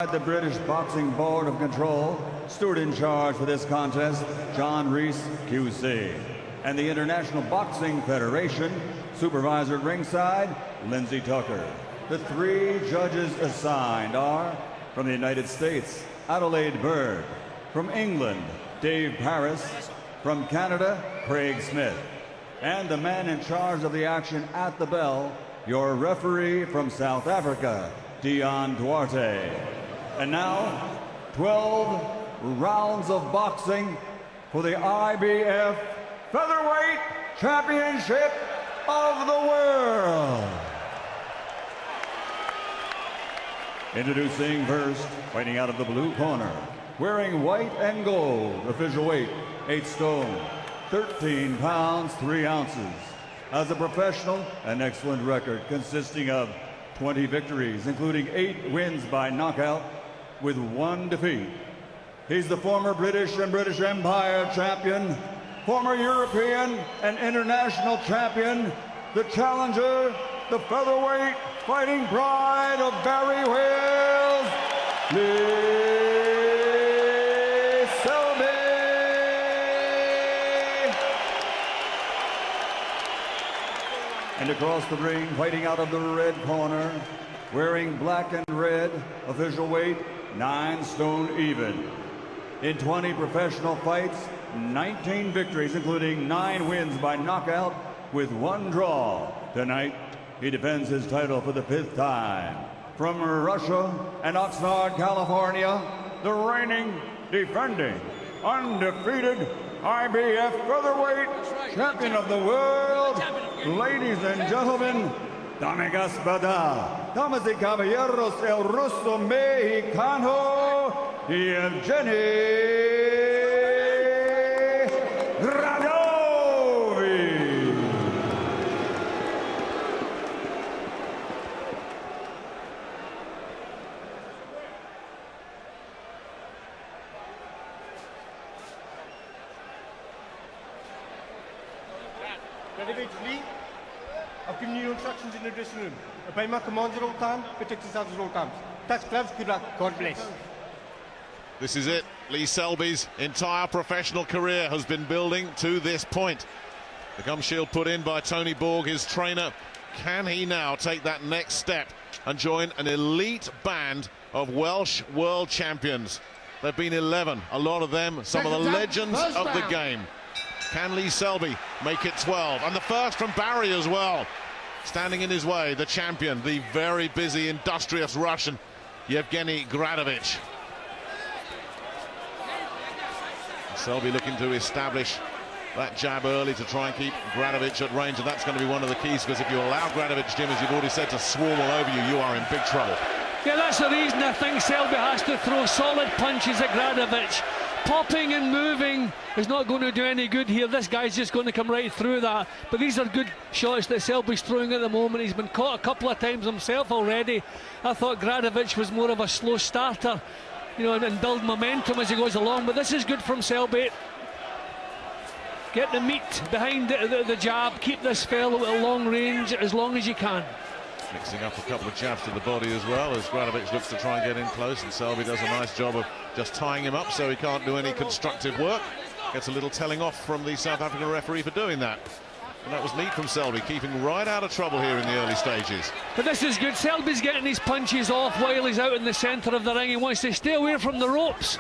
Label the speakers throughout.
Speaker 1: The British Boxing Board of Control, steward in charge for this contest, John Reese, QC. And the International Boxing Federation, supervisor at ringside, Lindsay Tucker. The three judges assigned are from the United States, Adelaide Bird. From England, Dave Paris. From Canada, Craig Smith. And the man in charge of the action at the bell, your referee from South Africa, Dion Duarte. And now, 12 rounds of boxing for the IBF Featherweight Championship of the World. Introducing first, fighting out of the blue corner, wearing white and gold, official weight, 8 stone, 13 pounds, 3 ounces. As a professional, an excellent record consisting of 20 victories, including 8 wins by knockout, with 1 defeat. He's the former British and British Empire champion, former European and international champion, the challenger, the featherweight fighting pride of Barry Wales, Selby. And across the ring, fighting out of the red corner, wearing black and red, official weight, 9 stone even. In 20 professional fights, 19 victories, including 9 wins by knockout with 1 draw. Tonight, he defends his title for the 5th time. From Russia and Oxnard, California, the reigning, defending, undefeated IBF Featherweight Champion of the World, ladies and gentlemen, dame gospoda, damas y caballeros, el ruso mexicano, Evgeny Gradovich.
Speaker 2: Gradovich, Lee, I've given you instructions in the dressing room. Obey my commands at all times, protect yourselves at all times. Touch gloves, good luck, God bless.
Speaker 3: This is it. Lee Selby's entire professional career has been building to this point. The gum shield put in by Tony Borg, his trainer. Can he now take that next step and join an elite band of Welsh world champions? There have been 11, a lot of them, some of the legends of the game. Can Lee Selby make it 12? And the first from Barry as well. Standing in his way, the champion, the very busy, industrious Russian, Evgeny Gradovich. Selby looking to establish that jab early to try and keep Gradovich at range, and that's going to be one of the keys, because if you allow Gradovich, Jim, as you've already said, to swarm all over you, you are in big trouble.
Speaker 4: Yeah, that's the reason I think Selby has to throw solid punches at Gradovich. Popping and moving is not going to do any good here. This guy's just going to come right through that. But these are good shots that Selby's throwing at the moment. He's been caught a couple of times himself already. I thought Gradovich was more of a slow starter, you know, and build momentum as he goes along. But this is good from Selby. Get the meat behind the jab. Keep this fellow at long range as long as you can.
Speaker 3: Mixing up a couple of jabs to the body as well, as Gradovich looks to try and get in close, and Selby does a nice job of just tying him up so he can't do any constructive work. Gets a little telling off from the South African referee for doing that. And that was neat from Selby, keeping right out of trouble here in the early stages.
Speaker 4: But this is good. Selby's getting his punches off while he's out in the centre of the ring. He wants to stay away from the ropes.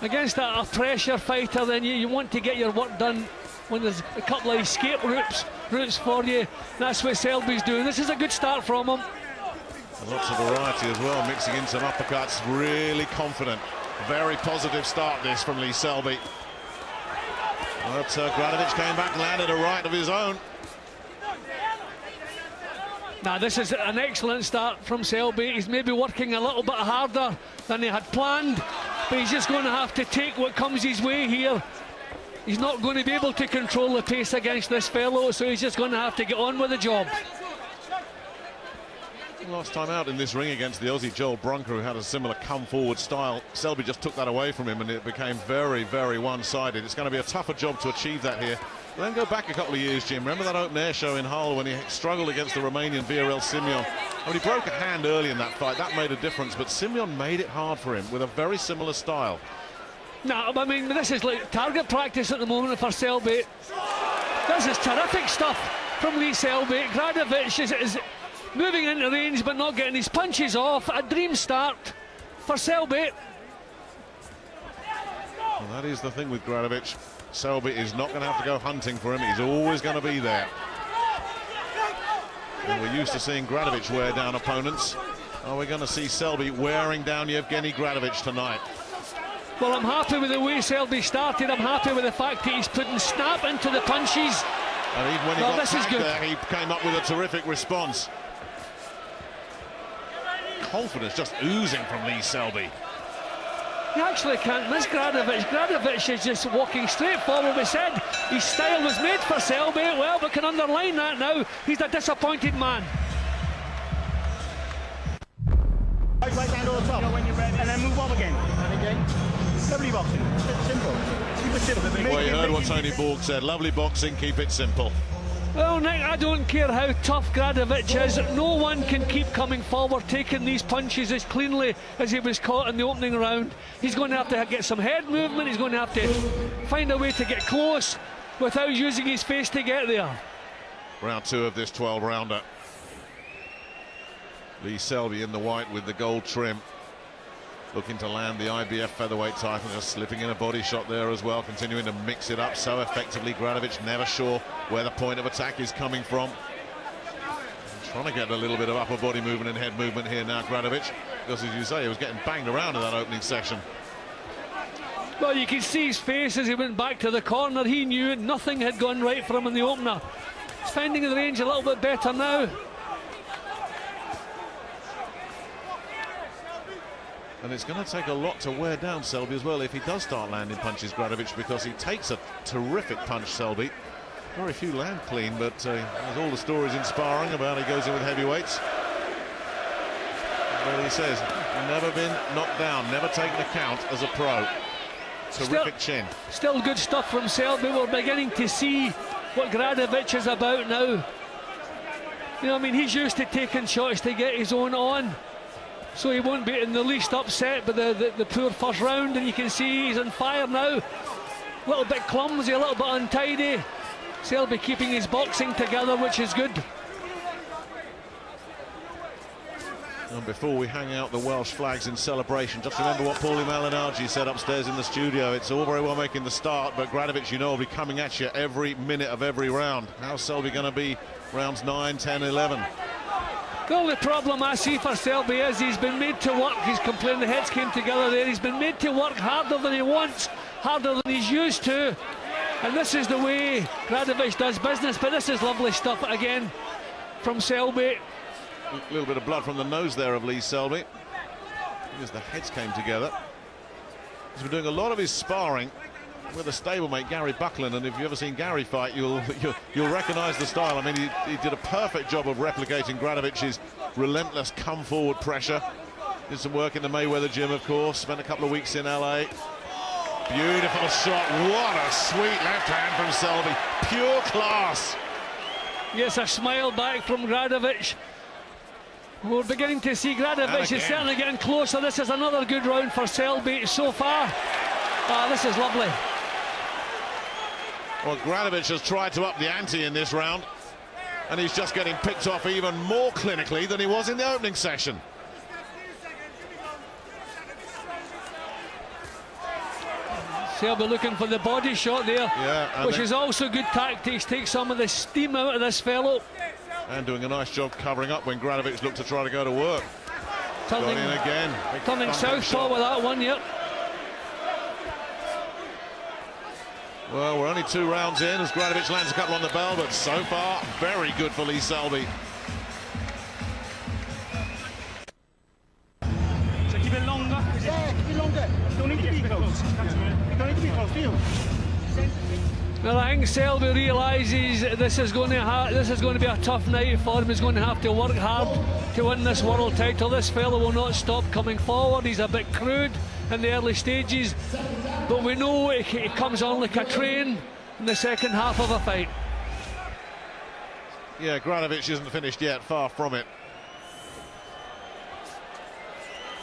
Speaker 4: Against a pressure fighter, then you want to get your work done when there's a couple of escape routes for you. That's what Selby's doing. This is a good start from him.
Speaker 3: And lots of variety as well, mixing in some uppercuts, really confident. Very positive start this from Lee Selby. But Gradovich came back and landed a right of his own.
Speaker 4: Now this is an excellent start from Selby. He's maybe working a little bit harder than he had planned, but he's just going to have to take what comes his way here. He's not going to be able to control the pace against this fellow, so he's just going to have to get on with the job.
Speaker 3: Last time out in this ring against the Aussie Joel Brunker, who had a similar come-forward style, Selby just took that away from him, and it became very, very one-sided. It's going to be a tougher job to achieve that here Then go back a couple of years, Jim. Remember that open air show in Hull when he struggled against the Romanian VRL Simeon? When he broke a hand early in that fight, that made a difference, but Simeon made it hard for him with a very similar style.
Speaker 4: No, I mean, this is like target practice at the moment for Selby. This is terrific stuff from Lee Selby. Gradovich is moving into range but not getting his punches off. A dream start for Selby.
Speaker 3: Well, that is the thing with Gradovich. Selby is not going to have to go hunting for him. He's always going to be there. And we're used to seeing Gradovich wear down opponents. Are we going to see Selby wearing down Evgeny Gradovich tonight?
Speaker 4: Well, I'm happy with the way Selby started. I'm happy with the fact that he's putting snap into the punches.
Speaker 3: And even when he got tagged there, he came up with a terrific response. Confidence just oozing from Lee Selby.
Speaker 4: You actually can't miss Gradovich. Gradovich is just walking straight forward. We said his style was made for Selby. Well, we can underline that now. He's a disappointed man.
Speaker 2: Right down to the top, and then move on again. And again. Lovely boxing. Simple. Keep it simple.
Speaker 3: Well, you heard what Tony Borg said. Lovely boxing, keep it simple.
Speaker 4: Well, Nick, I don't care how tough Gradovich is. No one can keep coming forward, taking these punches as cleanly as he was caught in the opening round. He's going to have to get some head movement. He's going to have to find a way to get close without using his face to get there.
Speaker 3: Round 2 of this 12-rounder. Lee Selby in the white with the gold trim. Looking to land the IBF featherweight title, just slipping in a body shot there as well, continuing to mix it up so effectively. Gradovich never sure where the point of attack is coming from. Trying to get a little bit of upper body movement and head movement here now, Gradovich, because as you say, he was getting banged around in that opening section.
Speaker 4: Well, you can see his face as he went back to the corner. He knew nothing had gone right for him in the opener. He's finding the range a little bit better now.
Speaker 3: And it's going to take a lot to wear down Selby as well if he does start landing punches, Gradovich, because he takes a terrific punch, Selby. Very few land clean, but there's all the stories in sparring about he goes in with heavyweights. Well, he says, never been knocked down, never taken a count as a pro. Terrific chin. Still
Speaker 4: good stuff from Selby. We're beginning to see what Gradovich is about now. You know, I mean, he's used to taking shots to get his own on, so he won't be in the least upset by the poor first round, and you can see he's on fire now. A little bit clumsy, a little bit untidy. Selby keeping his boxing together, which is good.
Speaker 3: And before we hang out the Welsh flags in celebration, just remember what Paulie Malignaggi said upstairs in the studio. It's all very well making the start, but Gradovich, you know, will be coming at you every minute of every round. How's Selby going to be rounds 9, 10, 11?
Speaker 4: The only problem I see for Selby is he's been made to work. He's complaining the heads came together there. He's been made to work harder than he wants, harder than he's used to. And this is the way Gradovich does business. But this is lovely stuff again from Selby.
Speaker 3: A little bit of blood from the nose there of Lee Selby. As the heads came together. He's been doing a lot of his sparring with a stablemate, Gary Buckland, and if you've ever seen Gary fight, you'll recognise the style. I mean, he did a perfect job of replicating Gradovich's relentless come-forward pressure. Did some work in the Mayweather gym, of course. Spent a couple of weeks in LA. Beautiful shot. What a sweet left hand from Selby. Pure class.
Speaker 4: Yes, a smile back from Gradovich. We're beginning to see Gradovich is certainly getting closer. This is another good round for Selby so far. This is lovely.
Speaker 3: Well, Gradovich has tried to up the ante in this round, and he's just getting picked off even more clinically than he was in the opening session.
Speaker 4: Selby looking for the body shot there, which is also good tactics. Take some of the steam out of this fellow.
Speaker 3: And doing a nice job covering up when Gradovich looked to try to go to work.
Speaker 4: Turning
Speaker 3: in again.
Speaker 4: Turning southpaw with that one, yep.
Speaker 3: Well, we're only 2 rounds in as Gradovich lands a couple on the bell, but so far, very good for Lee Selby.
Speaker 2: So keep it longer? Yeah, keep it longer. You don't need to be close. You don't need to be close, do you?
Speaker 4: Well, I think Selby realises this is going to be a tough night for him. He's going to have to work hard to win this world title. This fellow will not stop coming forward. He's a bit crude in the early stages, but we know he comes on like a train, in the second half of a fight.
Speaker 3: Yeah, Gradovich isn't finished yet, far from it.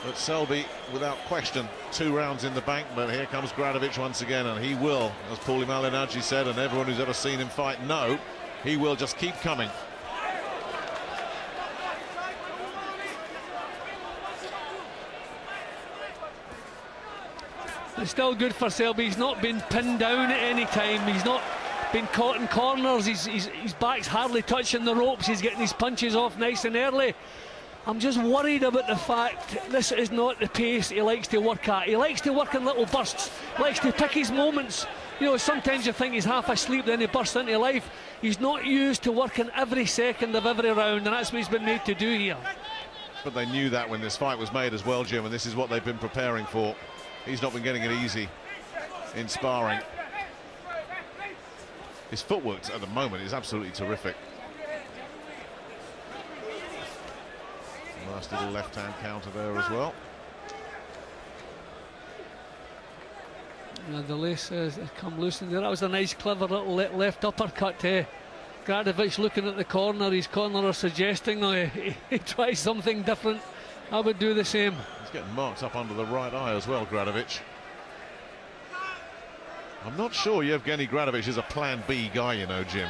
Speaker 3: But Selby, without question, 2 rounds in the bank, but here comes Gradovich once again, and he will, as Paulie Malignaggi said, and everyone who's ever seen him fight know, he will just keep coming.
Speaker 4: It's still good for Selby. He's not been pinned down at any time. He's not been caught in corners. His back's hardly touching the ropes. He's getting his punches off nice and early. I'm just worried about the fact this is not the pace he likes to work at. He likes to work in little bursts. He likes to pick his moments. You know, sometimes you think he's half asleep, then he bursts into life. He's not used to working every second of every round, and that's what he's been made to do here.
Speaker 3: But they knew that when this fight was made as well, Jim, and this is what they've been preparing for. He's not been getting it easy in sparring. His footwork at the moment is absolutely terrific. Nice little left-hand counter there as well.
Speaker 4: The lace has come loose in there. That was a nice, clever little left uppercut. Gradovich looking at the corner. His corner suggesting he tries something different. I would do the same.
Speaker 3: He's getting marked up under the right eye as well, Gradovich. I'm not sure Evgeny Gradovich is a plan B guy, you know, Jim.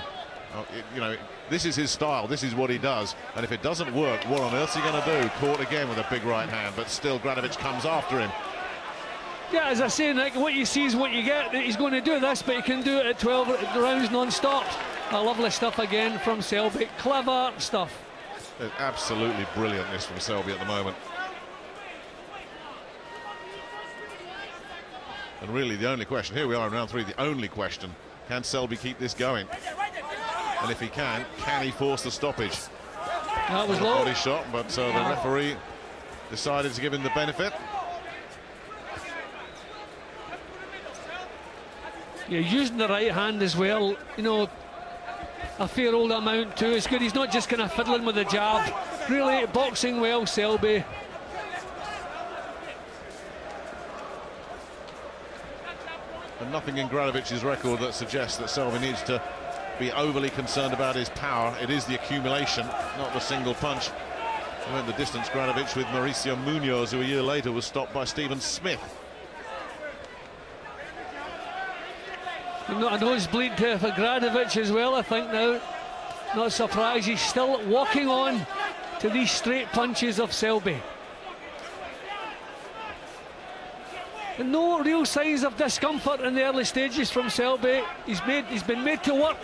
Speaker 3: You know, this is his style, this is what he does, and if it doesn't work, what on earth's he going to do? Caught again with a big right hand, but still Gradovich comes after him.
Speaker 4: Yeah, as I say, Nick, what you see is what you get. He's going to do this, but he can do it at 12 rounds non-stop. Lovely stuff again from Selby. Clever stuff.
Speaker 3: It's absolutely brilliant, this from Selby at the moment. And really the only question, here we are in round 3, the only question, can Selby keep this going? And if he can he force the stoppage?
Speaker 4: That was low.
Speaker 3: Body shot, but the referee decided to give him the benefit.
Speaker 4: Yeah, using the right hand as well, you know, a fair old amount too. It's good, he's not just kind of fiddling with the jab. Really boxing well, Selby.
Speaker 3: And nothing in Gradovich's record that suggests that Selby needs to be overly concerned about his power. It is the accumulation, not the single punch. He went the distance, Gradovich, with Mauricio Munoz, who a year later was stopped by Stephen Smith.
Speaker 4: Not a nosebleed for Gradovich as well, I think now. Not surprised, he's still walking on to these straight punches of Selby. And no real signs of discomfort in the early stages from Selby. He's been made to work,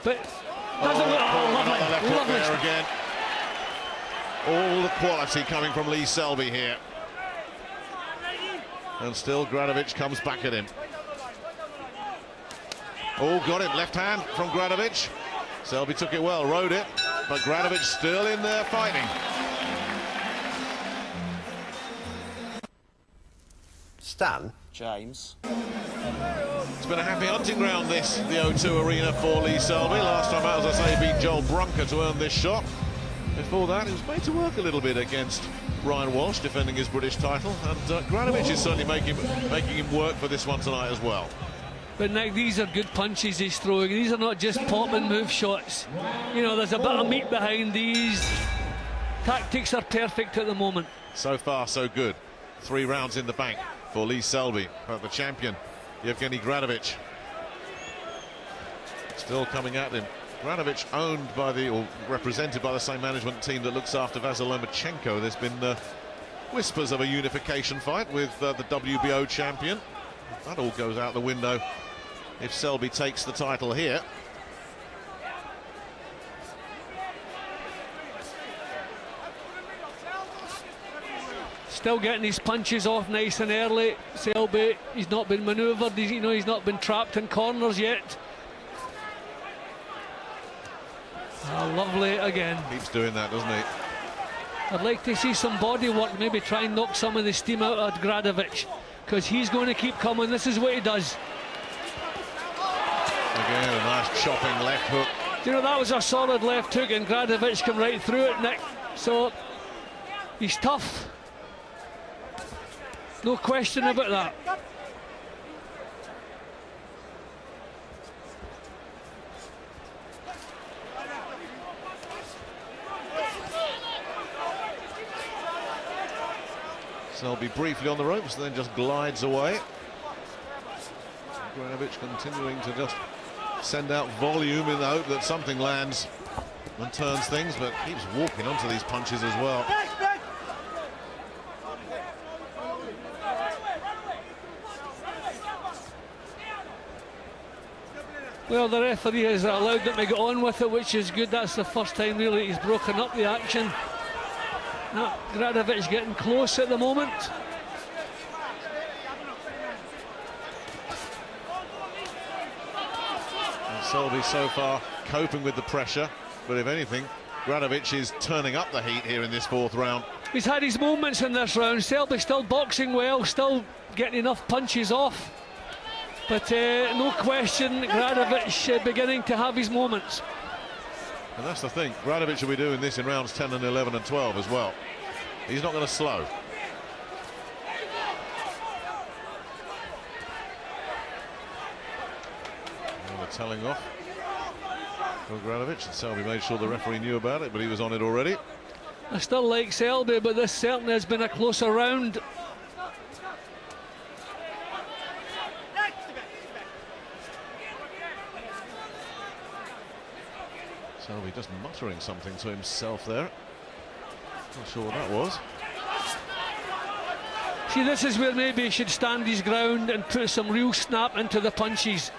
Speaker 4: but doesn't look.
Speaker 3: Lovely there again. All the quality coming from Lee Selby here. And still Gradovich comes back at him. Oh, got him, left hand from Gradovich. Selby took it well, rode it, but Gradovich still in there fighting.
Speaker 5: Stan.
Speaker 6: James.
Speaker 3: It's been a happy hunting ground, this, the O2 Arena for Lee Selby. Last time out, as I say, beat Joel Brunker to earn this shot. Before that, he was made to work a little bit against Ryan Walsh, defending his British title, and Gradovich is certainly making him work for this one tonight as well.
Speaker 4: But Nick, these are good punches he's throwing. These are not just pop and move shots. You know, there's a bit of meat behind these. Tactics are perfect at the moment.
Speaker 3: So far, so good. 3 rounds in the bank for Lee Selby, but the champion, Evgeny Gradovich, still coming at him. Gradovich owned by or represented by the same management team that looks after Vasyl Lomachenko. There's been whispers of a unification fight with the WBO champion. That all goes out the window if Selby takes the title here.
Speaker 4: Still getting his punches off nice and early. Selby, he's not been manoeuvred. He's not been trapped in corners yet. Lovely again.
Speaker 3: Keeps doing that, doesn't he?
Speaker 4: I'd like to see some body work, maybe try and knock some of the steam out of Gradovich, because he's going to keep coming. This is what he does.
Speaker 3: Again, a nice chopping left hook.
Speaker 4: You know, that was a solid left hook, and Gradovich came right through it, Nick. So he's tough. No question about that.
Speaker 3: Selby briefly on the ropes, then just glides away. Gradovich continuing to just send out volume in the hope that something lands and turns things, but keeps walking onto these punches as well.
Speaker 4: Well, the referee has allowed them to get on with it, which is good. That's the first time really he's broken up the action. Now, Gradovich getting close at the moment.
Speaker 3: And Selby so far coping with the pressure, but if anything, Gradovich is turning up the heat here in this fourth round.
Speaker 4: He's had his moments in this round. Selby still boxing well, still getting enough punches off. But no question, Gradovich beginning to have his moments.
Speaker 3: And that's the thing, Gradovich will be doing this in rounds 10 and 11 and 12 as well. He's not going to slow. And the telling off for Gradovich, and Selby made sure the referee knew about it, but he was on it already.
Speaker 4: I still like Selby, but this certainly has been a closer round.
Speaker 3: Selby just muttering something to himself there. Not sure what that was.
Speaker 4: See, this is where maybe he should stand his ground and put some real snap into the punches.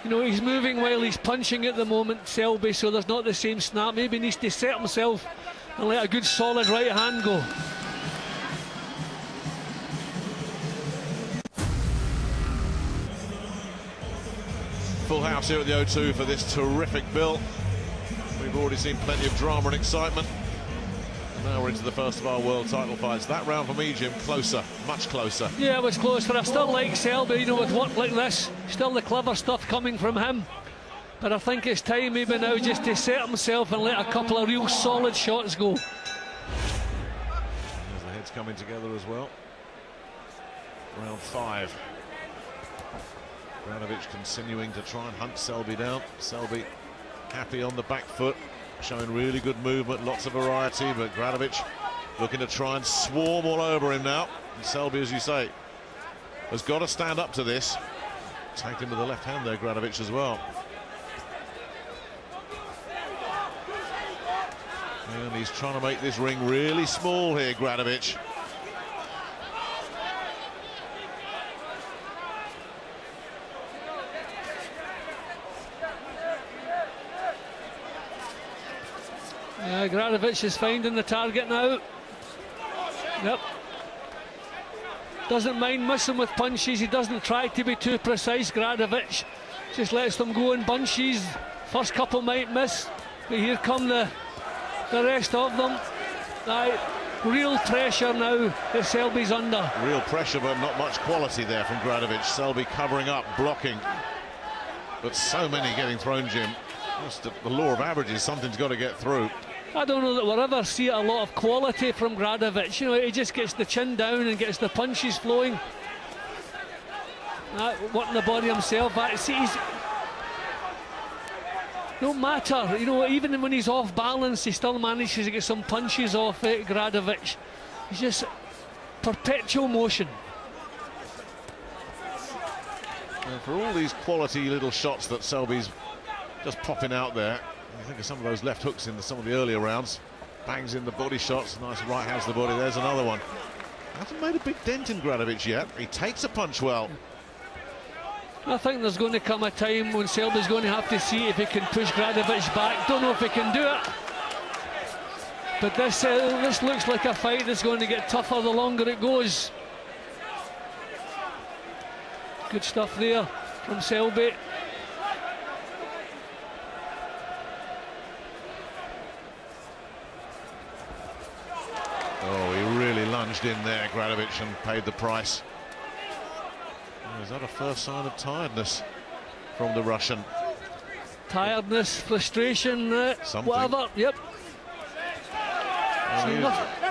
Speaker 4: You know, he's moving while he's punching at the moment, Selby, so there's not the same snap. Maybe he needs to set himself and let a good solid right hand go.
Speaker 3: Full house here at the O2 for this terrific bill. We've already seen plenty of drama and excitement. And now we're into the first of our world title fights. That round for me, Jim, closer, much closer.
Speaker 4: Yeah, it was closer. I still like Selby, you know, with work like this. Still the clever stuff coming from him. But I think it's time maybe now just to set himself and let a couple of real solid shots go.
Speaker 3: There's the heads coming together as well. Round 5. Gradovich continuing to try and hunt Selby down. Selby happy on the back foot, showing really good movement, lots of variety, but Gradovich looking to try and swarm all over him now. And Selby, as you say, has got to stand up to this. Tagged him with the left hand there, Gradovich, as well. And he's trying to make this ring really small here, Gradovich.
Speaker 4: Gradovich is finding the target now. Yep. Doesn't mind missing with punches. He doesn't try to be too precise, Gradovich. Just lets them go in bunches. First couple might miss, but here come the rest of them. Real pressure now that Selby's under.
Speaker 3: Real pressure, but not much quality there from Gradovich. Selby covering up, blocking. But so many getting thrown, Jim. Just the law of averages, something's got to get through.
Speaker 4: I don't know that we'll ever see a lot of quality from Gradovich. You know, he just gets the chin down and gets the punches flowing. Working the body himself. No matter, you know, even when he's off balance, he still manages to get some punches off Gradovich. He's just perpetual motion.
Speaker 3: And for all these quality little shots that Selby's just popping out there, you think of some of those left hooks in some of the earlier rounds. Bangs in the body shots, nice right hands to the body. There's another one. Hasn't made a big dent in Gradovich yet. He takes a punch well.
Speaker 4: I think there's going to come a time when Selby's going to have to see if he can push Gradovich back. Don't know if he can do it. But this looks like a fight that's going to get tougher the longer it goes. Good stuff there from Selby.
Speaker 3: Oh, he really lunged in there, Gradovich, and paid the price. Oh, is that a first sign of tiredness from the Russian?
Speaker 4: Tiredness, frustration, whatever, yep. So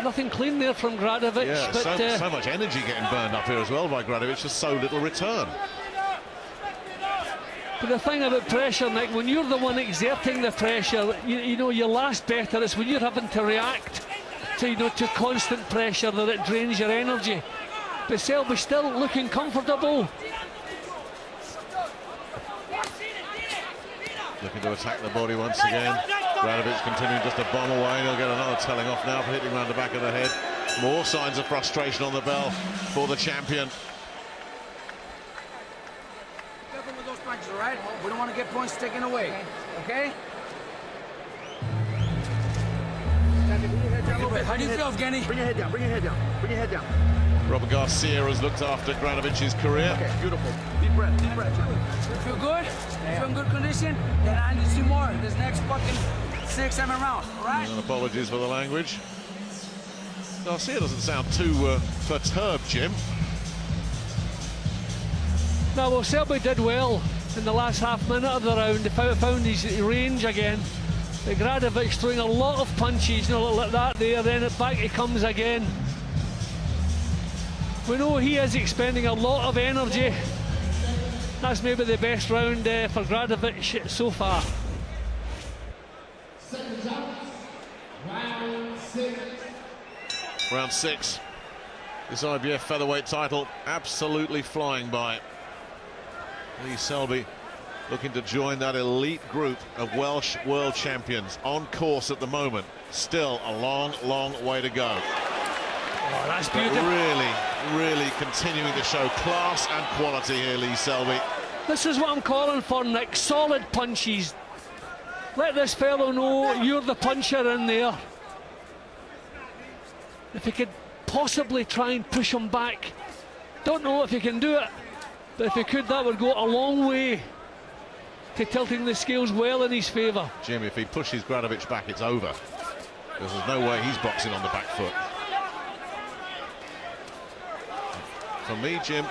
Speaker 4: nothing clean there from Gradovich.
Speaker 3: Yeah,
Speaker 4: but,
Speaker 3: so much energy getting burned up here as well by Gradovich, just so little return.
Speaker 4: But the thing about pressure, Nick, when you're the one exerting the pressure, you know, you last better. It's when you're having to react to, you know, to constant pressure that it drains your energy. But Selby still looking comfortable.
Speaker 3: Looking to attack the body once again. Gradovich continuing just to bomb away, and he'll get another telling off now for hitting around the back of the head. More signs of frustration on the bell for the champion.
Speaker 6: Careful with those punches, all right? We don't want to get points taken away, okay? How do you feel, Evgeny?
Speaker 7: Bring your head down, bring your head down, bring your head down.
Speaker 3: Robert Garcia has looked after Gradovich's career.
Speaker 7: Okay, beautiful. Deep breath, deep breath.
Speaker 6: You feel good? You feel in good condition? Then I need to see more this next fucking 6-7 rounds, all right?
Speaker 3: And apologies for the language. Garcia doesn't sound too perturbed, Jim.
Speaker 4: No, well, Selby did well in the last half minute of the round. He found his range again. The Gradovich throwing a lot of punches, you know, like that there, then back he comes again. We know he is expending a lot of energy. That's maybe the best round for Gradovich so far.
Speaker 3: Round 6. This IBF featherweight title absolutely flying by. Lee Selby looking to join that elite group of Welsh world champions on course at the moment. Still a long, long way to go.
Speaker 4: Oh, that's beautiful.
Speaker 3: But really continuing to show class and quality here, Lee Selby.
Speaker 4: This is what I'm calling for, Nick. Solid punches. Let this fellow know you're the puncher in there. If he could possibly try and push him back. Don't know if he can do it, but if he could, that would go a long way to tilting the scales well in his favour.
Speaker 3: Jim, if he pushes Gradovich back, it's over. Because there's no way he's boxing on the back foot. For me, Jim,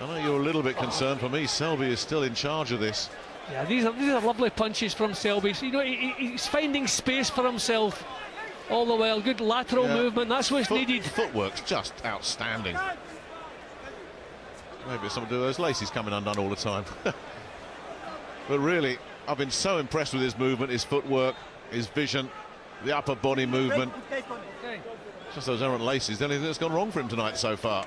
Speaker 3: I know you're a little bit concerned. For me, Selby is still in charge of this.
Speaker 4: Yeah, these are lovely punches from Selby. So, you know, he's finding space for himself all the while. Good lateral movement. That's what's needed.
Speaker 3: Footwork's just outstanding. Maybe it's something to do with those laces coming undone all the time. But really, I've been so impressed with his movement, his footwork, his vision, the upper body movement. Just those errant laces. The only thing that's gone wrong for him tonight so far.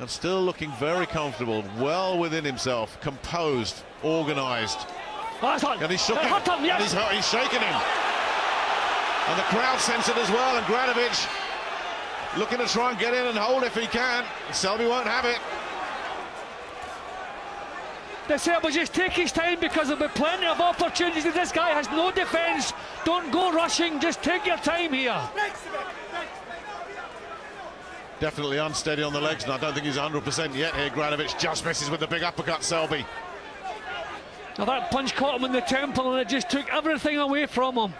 Speaker 3: And still looking very comfortable, well within himself, composed, organised. And he's shook him. And he's shaking him. And the crowd sense it as well. And Gradovich looking to try and get in and hold if he can. Selby won't have it.
Speaker 4: The Selby just take his time, because there'll be plenty of opportunities. This guy has no defence. Don't go rushing, just take your time here.
Speaker 3: Definitely unsteady on the legs, and I don't think he's 100% yet here. Gradovich just misses with the big uppercut, Selby.
Speaker 4: Now that punch caught him in the temple, and it just took everything away from him.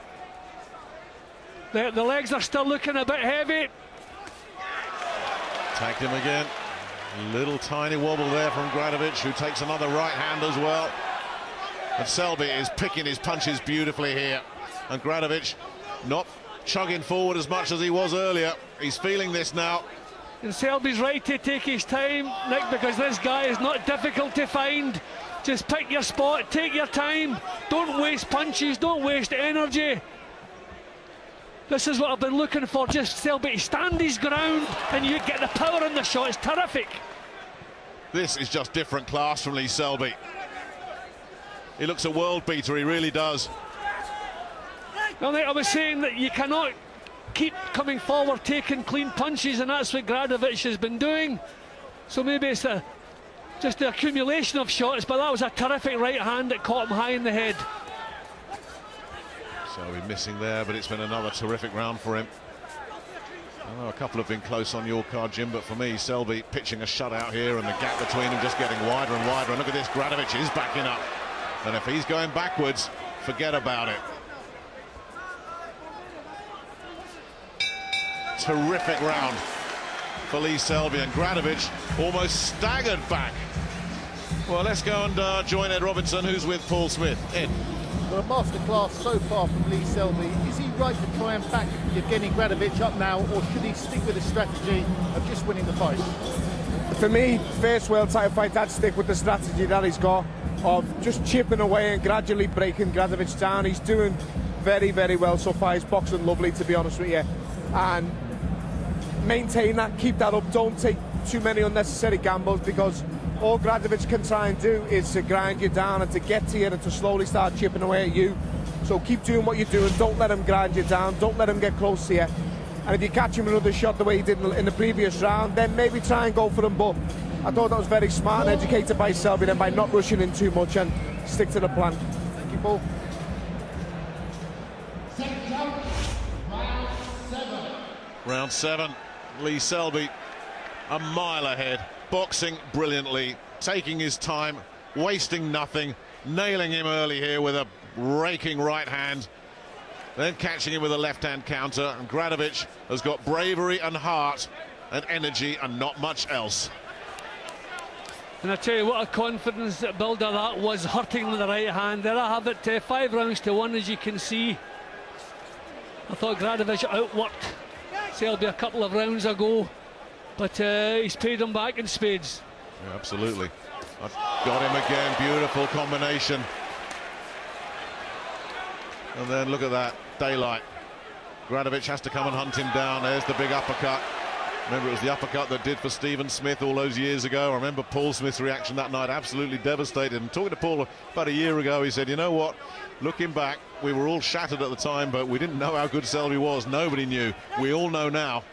Speaker 4: The legs are still looking a bit heavy.
Speaker 3: Tagged him again. Little tiny wobble there from Gradovich, who takes another right hand as well. And Selby is picking his punches beautifully here. And Gradovich not chugging forward as much as he was earlier. He's feeling this now.
Speaker 4: And Selby's right to take his time, Nick, because this guy is not difficult to find. Just pick your spot, take your time. Don't waste punches, don't waste energy. This is what I've been looking for, just Selby to stand his ground and you get the power in the shot. It's terrific.
Speaker 3: This is just different class from Lee Selby. He looks a world beater, he really does.
Speaker 4: Well, Nick, I was saying that you cannot keep coming forward, taking clean punches, and that's what Gradovich has been doing. So maybe it's just the accumulation of shots, but that was a terrific right hand that caught him high in the head.
Speaker 3: Selby missing there, but it's been another terrific round for him. I know a couple have been close on your card, Jim, but for me, Selby pitching a shutout here, and the gap between them just getting wider and wider. And look at this, Gradovich is backing up. And if he's going backwards, forget about it. Terrific round for Lee Selby, and Gradovich almost staggered back. Well, let's go and join Ed Robinson, who's with Paul Smith. Ed.
Speaker 7: Well, a masterclass so far from Lee Selby. Is he right to try and back Evgeny Gradovich up now, or should he stick with the strategy of just winning the fight?
Speaker 8: For me, first world title fight, I'd stick with the strategy that he's got of just chipping away and gradually breaking Gradovich down. He's doing very, very well so far. He's boxing lovely, to be honest with you. And maintain that, keep that up. Don't take too many unnecessary gambles, because all Gradovich can try and do is to grind you down and to get to you and to slowly start chipping away at you. So keep doing what you're doing. Don't let him grind you down. Don't let him get close to you. And if you catch him another shot the way he did in the previous round, then maybe try and go for him. But I thought that was very smart and educated by Selby then, by not rushing in too much and stick to the plan. Thank you, Paul.
Speaker 3: Round 7, Lee Selby a mile ahead, boxing brilliantly, taking his time, wasting nothing, nailing him early here with a raking right hand, then catching him with a left-hand counter. And Gradovich has got bravery and heart and energy and not much else.
Speaker 4: And I tell you what, a confidence builder that was, hurting with the right hand. There I have it, 5 rounds to 1, as you can see. I thought Gradovich outworked Selby a couple of rounds ago, but he's paid him back in spades.
Speaker 3: Yeah, absolutely. I've got him again, beautiful combination. And then look at that, daylight. Gradovich has to come and hunt him down. There's the big uppercut. Remember, it was the uppercut that did for Stephen Smith all those years ago. I remember Paul Smith's reaction that night, absolutely devastated. And talking to Paul about a year ago, he said, you know what, looking back, we were all shattered at the time, but we didn't know how good Selby was. Nobody knew. We all know now.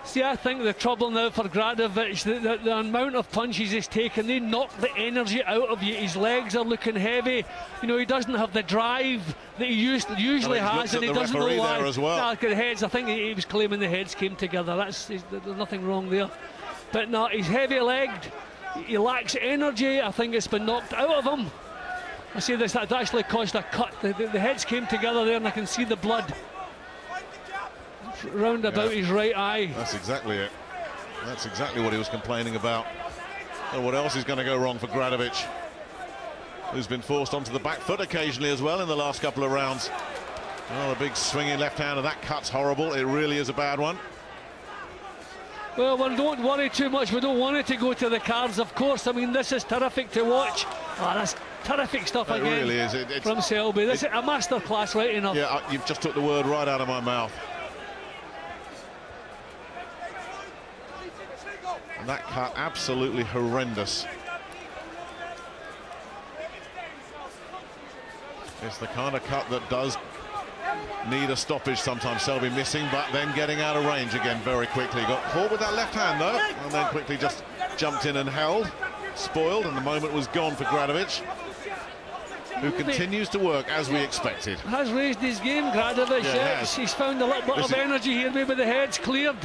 Speaker 4: See, I think the trouble now for Gradovich, the amount of punches he's taken, they knock the energy out of you. His legs are looking heavy. You know, he doesn't have the drive that he usually has, and he doesn't know why.
Speaker 3: As well.
Speaker 4: The heads, I think he was claiming the heads came together. There's nothing wrong there. But no, he's heavy-legged. He lacks energy. I think it's been knocked out of him. I see this, that actually caused a cut. The heads came together there, and I can see the blood round about his right eye.
Speaker 3: That's exactly it. That's exactly what he was complaining about. And what else is going to go wrong for Gradovich, who's been forced onto the back foot occasionally as well in the last couple of rounds. Oh, the big swinging left hand, and that cut's horrible. It really is a bad one.
Speaker 4: Well, don't worry too much. We don't want it to go to the cards, of course. I mean, this is terrific to watch. Oh, that's terrific stuff again.
Speaker 3: It really is.
Speaker 4: From Selby. This is a masterclass, right enough.
Speaker 3: Yeah, you've just took the word right out of my mouth. And that cut, absolutely horrendous. It's the kind of cut that does need a stoppage sometimes. Selby missing, but then getting out of range again very quickly. Got caught with that left hand though, and then quickly just jumped in and held. Spoiled, and the moment was gone for Gradovich, who continues to work as we expected.
Speaker 4: Has raised his game, Gradovich. Yeah, he's found a little bit of energy here. Maybe the head's cleared.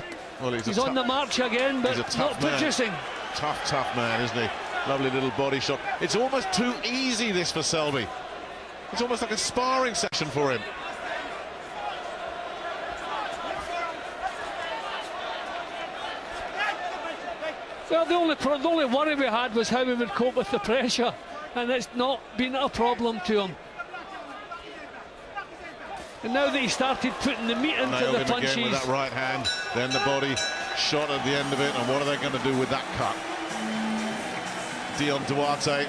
Speaker 4: Well, he's on the march again, but not producing.
Speaker 3: Tough man, isn't he? Lovely little body shot. It's almost too easy, this, for Selby. It's almost like a sparring session for him.
Speaker 4: Well, the only worry we had was how he would cope with the pressure, and it's not been a problem to him. And now that he started putting the meat into the punches.
Speaker 3: Again with that right hand, then the body shot at the end of it, and what are they going to do with that cut? Dion Duarte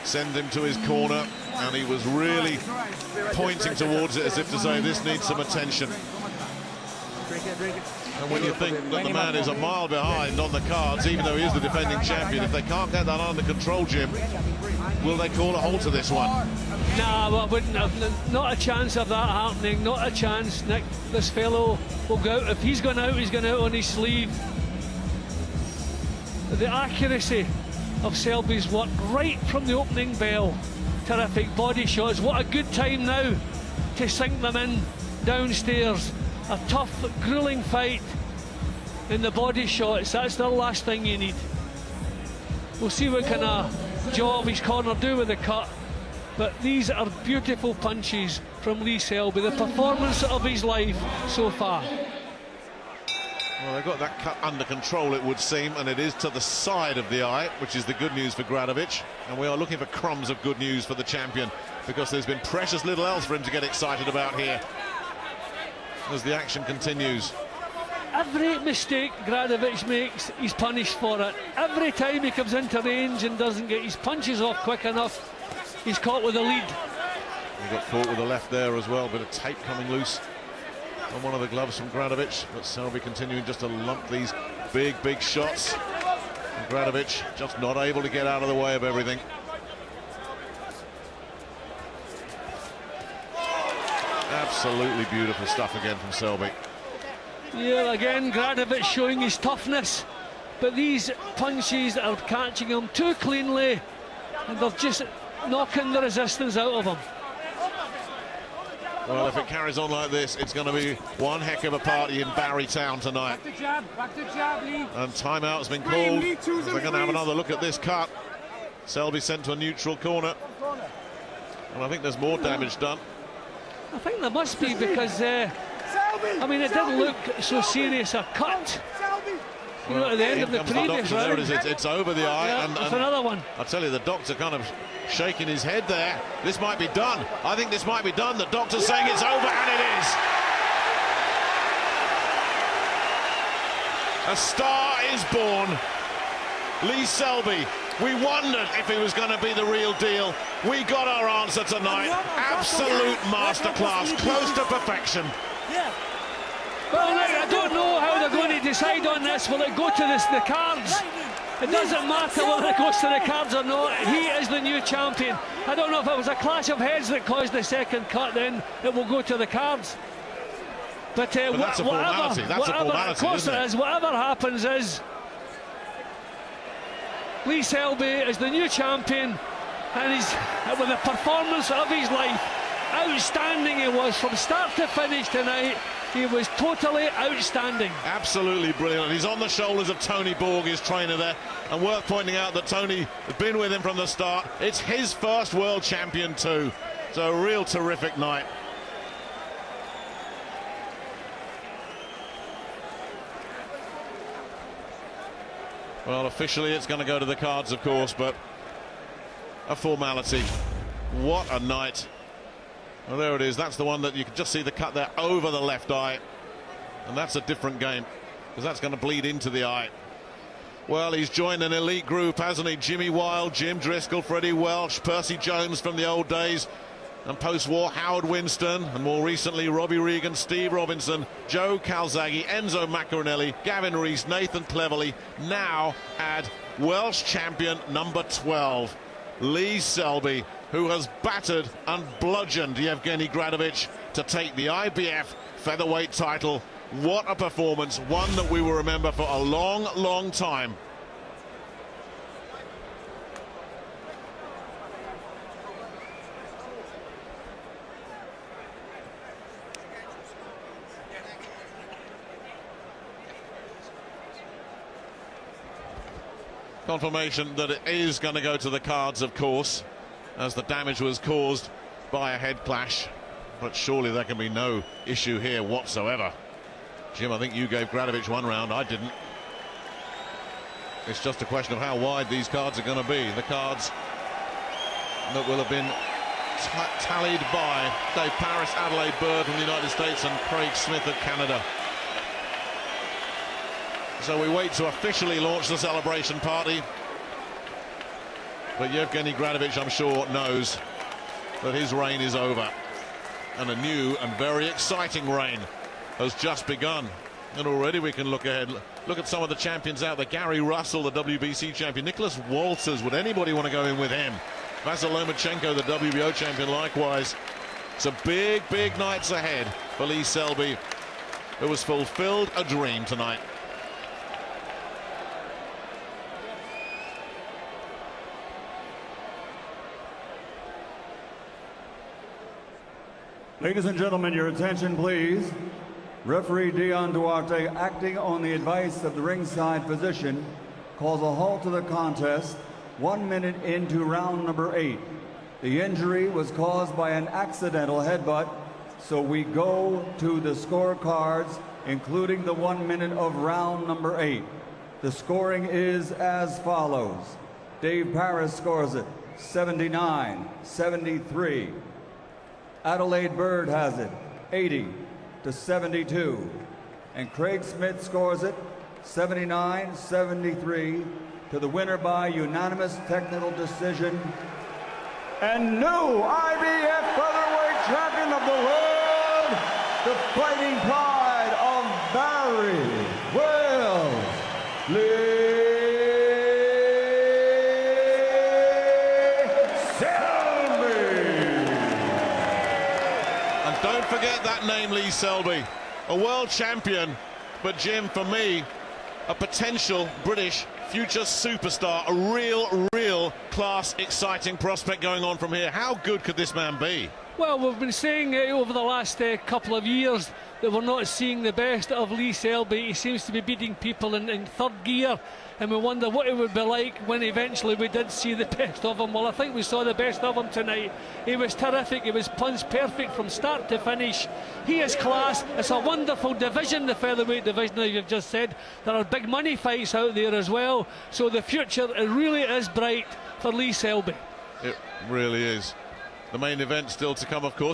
Speaker 3: send him to his corner, and he was really pointing towards it as if to say, this needs some attention. And when you think that the man is a mile behind on the cards, even though he is the defending champion, if they can't get that under control, Jim, will they call a halt to this one?
Speaker 4: Nah, well, I wouldn't have. Not a chance of that happening. Not a chance, Nick. This fellow will go out. If he's gone out, he's gone out on his sleeve. The accuracy of Selby's work right from the opening bell. Terrific body shots. What a good time now to sink them in downstairs. A tough, grueling fight in the body shots. That's the last thing you need. We'll see what kind of job his corner do with the cut. But these are beautiful punches from Lee Selby. The performance of his life so far.
Speaker 3: Well, they've got that cut under control, it would seem, and it is to the side of the eye, which is the good news for Gradovich. And we are looking for crumbs of good news for the champion, because there's been precious little else for him to get excited about here as the action continues.
Speaker 4: Every mistake Gradovich makes, he's punished for it. Every time he comes into range and doesn't get his punches off quick enough, he's caught with a lead.
Speaker 3: He got caught with the left there as well. Bit of tape coming loose on one of the gloves from Gradovich, but Selby continuing just to lump these big shots. And Gradovich just not able to get out of the way of everything. Absolutely beautiful stuff again from Selby.
Speaker 4: Yeah, again, Gradovich showing his toughness, but these punches are catching him too cleanly, and they're just knocking the resistance out of him.
Speaker 3: Well, if it carries on like this, it's going to be one heck of a party in Barrytown tonight.
Speaker 6: Back to jab, Lee.
Speaker 3: And timeout's been called. They're going to have another look at this cut. Selby sent to a neutral corner. And I think there's more damage done.
Speaker 4: I think there must be, because I mean, it didn't look so serious a cut. You know, at the end of the previous round.
Speaker 3: There it is. It's over the eye.
Speaker 4: Yeah,
Speaker 3: and
Speaker 4: another one.
Speaker 3: I tell you, the doctor kind of shaking his head there. This might be done. I think this might be done. The doctor's saying it's over, and it is. A star is born. Lee Selby. We wondered if he was going to be the real deal. We got our answer tonight. Absolute masterclass, close to perfection.
Speaker 4: Well, I don't know how they're going to decide on this. Will it go to the cards? It doesn't matter whether it goes to the cards or not. He is the new champion. I don't know if it was a clash of heads that caused the second cut, then it will go to the cards. But
Speaker 3: that's a formality. That's a formality,
Speaker 4: of course it is. Whatever happens is Lee Selby is the new champion, and he's with the performance of his life. Outstanding he was from start to finish tonight. He was totally outstanding. Absolutely
Speaker 3: brilliant. He's on the shoulders of Tony Borg, his trainer there, and worth pointing out that Tony has been with him from the start. It's his first world champion too. So a real terrific night. Well, officially it's going to go to the cards, of course, but a formality. What a night. Well, there it is. That's the one that you can just see the cut there over the left eye. And that's a different game, because that's going to bleed into the eye. Well, he's joined an elite group, hasn't he? Jimmy Wilde, Jim Driscoll, Freddie Welsh, Percy Jones from the old days, and post-war Howard Winston, and more recently Robbie Regan, Steve Robinson, Joe Calzaghe, Enzo Maccarinelli, Gavin Rees, Nathan Cleverly. Now add Welsh champion number 12, Lee Selby, who has battered and bludgeoned Evgeny Gradovich to take the IBF featherweight title. What a performance, one that we will remember for a long time. Confirmation that it is going to go to the cards, of course, as the damage was caused by a head clash. But surely there can be no issue here whatsoever. Jim, I think you gave Gradovich one round, I didn't. It's just a question of how wide these cards are going to be. The cards that will have been tallied by Dave Paris, Adelaide Bird from the United States, and Craig Smith of Canada. So we wait to officially launch the celebration party. But Evgeny Gradovich, I'm sure, knows that his reign is over. And a new and very exciting reign has just begun. And already we can look ahead. Look at some of the champions out there. Gary Russell, the WBC champion. Nicholas Walters, would anybody want to go in with him? Vasyl Lomachenko, the WBO champion, likewise. So big nights ahead for Lee Selby, who has fulfilled a dream tonight.
Speaker 1: Ladies and gentlemen, your attention, please. Referee Dion Duarte, acting on the advice of the ringside physician, calls a halt to the contest 1 minute into round number 8. The injury was caused by an accidental headbutt, so we go to the scorecards, including the 1 minute of round number 8. The scoring is as follows. Dave Paris scores it 79-73. Adelaide Bird has it 80-72, and Craig Smith scores it 79-73 to the winner by unanimous technical decision and new IBF featherweight of the world, the fighting pride of Barry, Wales, Selby.
Speaker 3: And don't forget that name, Lee Selby. A world champion, but Jim, for me, a potential British future superstar, a real class, exciting prospect going on from here. How good could this man be?
Speaker 4: Well, we've been saying over the last couple of years that we're not seeing the best of Lee Selby. He seems to be beating people in third gear, and we wonder what it would be like when eventually we did see the best of him. Well, I think we saw the best of him tonight. He was terrific. He was punch perfect from start to finish. He is class. It's a wonderful division, the featherweight division, as you've just said. There are big money fights out there as well, so the future, it really is bright for Lee Selby.
Speaker 3: It really is. The main event still to come, of course.